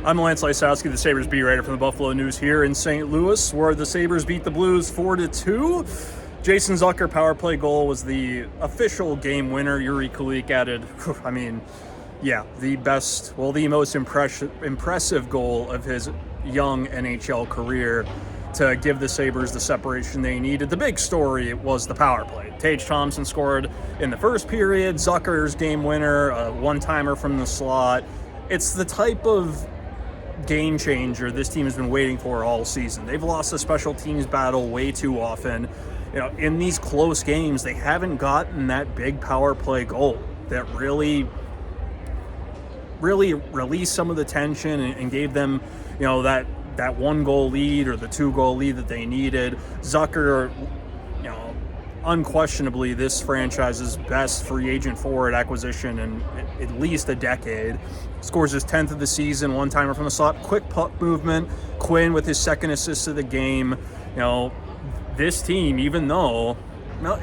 I'm Lance Lysowski, the Sabres beat writer from the Buffalo News here in St. Louis, where the Sabres beat the Blues 4-2. Jason Zucker power play goal was the official game winner. Yuri Kulik added, the most impressive goal of his young NHL career to give the Sabres the separation they needed. The big story was the power play. Tage Thompson scored in the first period. Zucker's game winner, a one-timer from the slot. It's the type of game changer this team has been waiting for all season. They've lost the special teams battle way too often. In these close games, they haven't gotten that big power play goal that really released some of the tension and gave them, that one goal lead or the 2-goal lead that they needed. Zucker, unquestionably this franchise's best free agent forward acquisition in at least a decade. Scores his 10th of the season, one-timer from the slot, quick puck movement. Quinn with his second assist of the game. This team, even though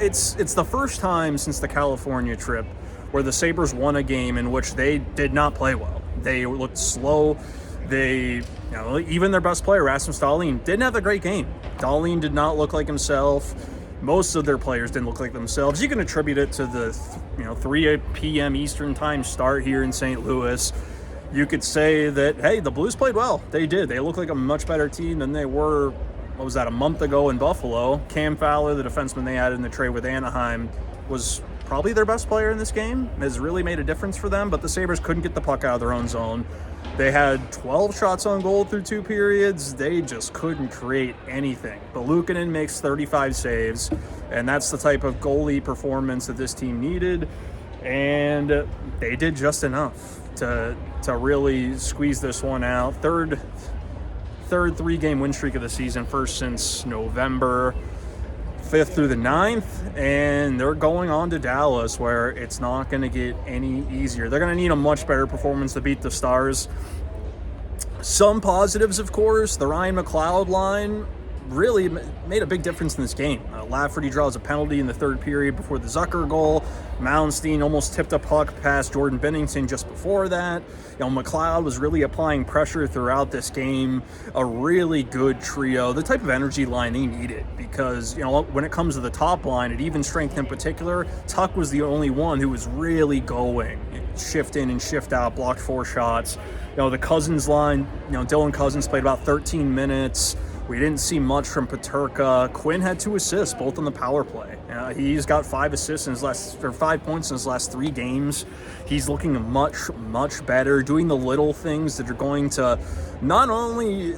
it's the first time since the California trip where the Sabres won a game in which they did not play well. They looked slow. Even their best player, Rasmus Dahlin, didn't have a great game. Dahlin did not look like himself. Most of their players didn't look like themselves. You can attribute it to the 3 p.m. Eastern time start here in St. Louis. You could say that, hey, the Blues played well. They did. They look like a much better team than they were, a month ago in Buffalo. Cam Fowler, the defenseman they added in the trade with Anaheim, was probably their best player in this game. Has really made a difference for them, but the Sabres couldn't get the puck out of their own zone. They had 12 shots on goal through 2 periods. They just couldn't create anything. But Luukkonen makes 35 saves, and that's the type of goalie performance that this team needed. And they did just enough to really squeeze this one out. Third 3-game win streak of the season, first since November 5th through the 9th, and they're going on to Dallas, where it's not going to get any easier. They're going to need a much better performance to beat the Stars. Some positives, of course. The Ryan McLeod line really made a big difference in this game. Lafferty draws a penalty in the third period before the Zucker goal. Malmsteen almost tipped a puck past Jordan Binnington just before that. McLeod was really applying pressure throughout this game. A really good trio, the type of energy line they needed, because when it comes to the top line, at even strength in particular, Tuck was the only one who was really going, shift in and shift out, blocked 4 shots. The Cousins line, Dylan Cousins played about 13 minutes. We didn't see much from Peterka. Quinn had 2 assists, both on the power play. He's got 5 points in his last 3 games. He's looking much better, doing the little things that are going to not only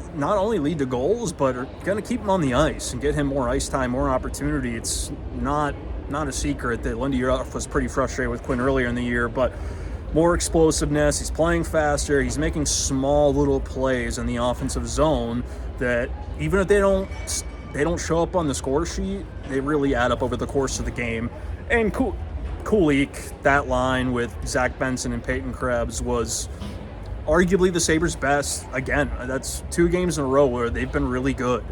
lead to goals, but are going to keep him on the ice and get him more ice time, more opportunity. It's not a secret that Lindy Ruff was pretty frustrated with Quinn earlier in the year, but more explosiveness. He's playing faster. He's making small little plays in the offensive zone that, even if they don't show up on the score sheet, they really add up over the course of the game. And Kulik, that line with Zach Benson and Peyton Krebs, was arguably the Sabres' best. Again, that's 2 games in a row where they've been really good.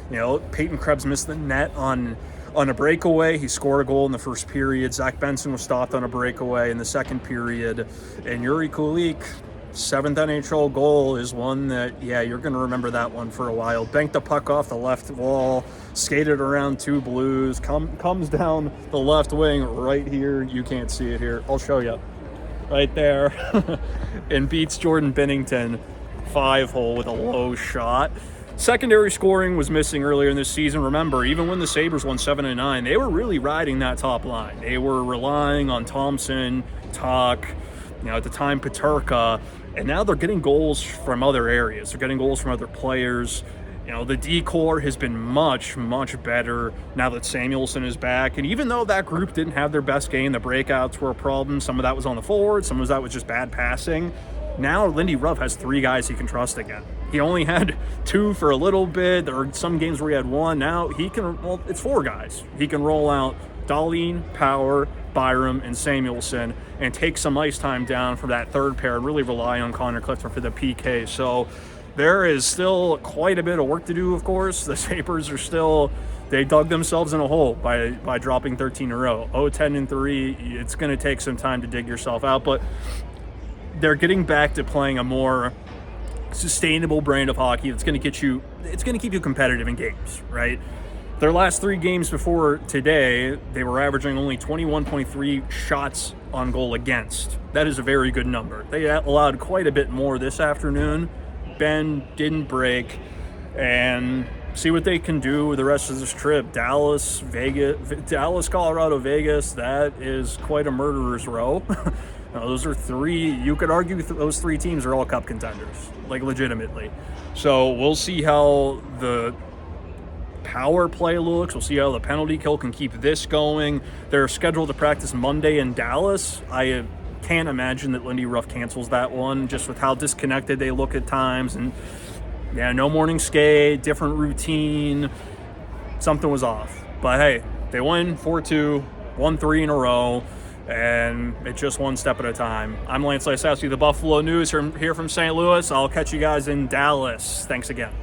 Peyton Krebs missed the net on a breakaway. He scored a goal in the first period. Zach Benson was stopped on a breakaway in the second period. And Yuri Kulik, 7th NHL goal, is one that, you're going to remember that one for a while. Banked the puck off the left wall, skated around 2 Blues, comes down the left wing right here. You can't see it here. I'll show you. Right there. And beats Jordan Binnington 5-hole with a low shot. Secondary scoring was missing earlier in this season. Remember, even when the Sabres won 7-9, they were really riding that top line. They were relying on Thompson, Tuck, at the time Peterka, and now they're getting goals from other areas. They're getting goals from other players. The D-core has been much better now that Samuelsson is back. And even though that group didn't have their best game, the breakouts were a problem. Some of that was on the forward, some of that was just bad passing. Now Lindy Ruff has 3 guys he can trust again. He only had 2 for a little bit. There are some games where he had 1. Now it's 4 guys. He can roll out Dahlin, Power, Byram, and Samuelsson and take some ice time down for that third pair and really rely on Connor Clifton for the PK. So there is still quite a bit of work to do, of course. The Sabres they dug themselves in a hole by dropping 13 in a row. 10-3, it's going to take some time to dig yourself out, but they're getting back to playing a more sustainable brand of hockey that's going to keep you competitive in games, right? Their last 3 games before today, they were averaging only 21.3 shots on goal against. That is a very good number. They allowed quite a bit more this afternoon. Ben didn't break, and see what they can do the rest of this trip. Dallas, Colorado, Vegas, that is quite a murderer's row. Now, those are 3, you could argue those 3 teams are all cup contenders, like legitimately. So we'll see how the power play looks. We'll see how the penalty kill can keep this going. They're scheduled to practice Monday in Dallas. I can't imagine that Lindy Ruff cancels that one, just with how disconnected they look at times. And yeah, no morning skate, different routine. Something was off. But hey, they win 4-2, won 3 in a row, and it's just one step at a time. I'm Lysowski, the Buffalo News, here from St. Louis. I'll catch you guys in Dallas. Thanks again.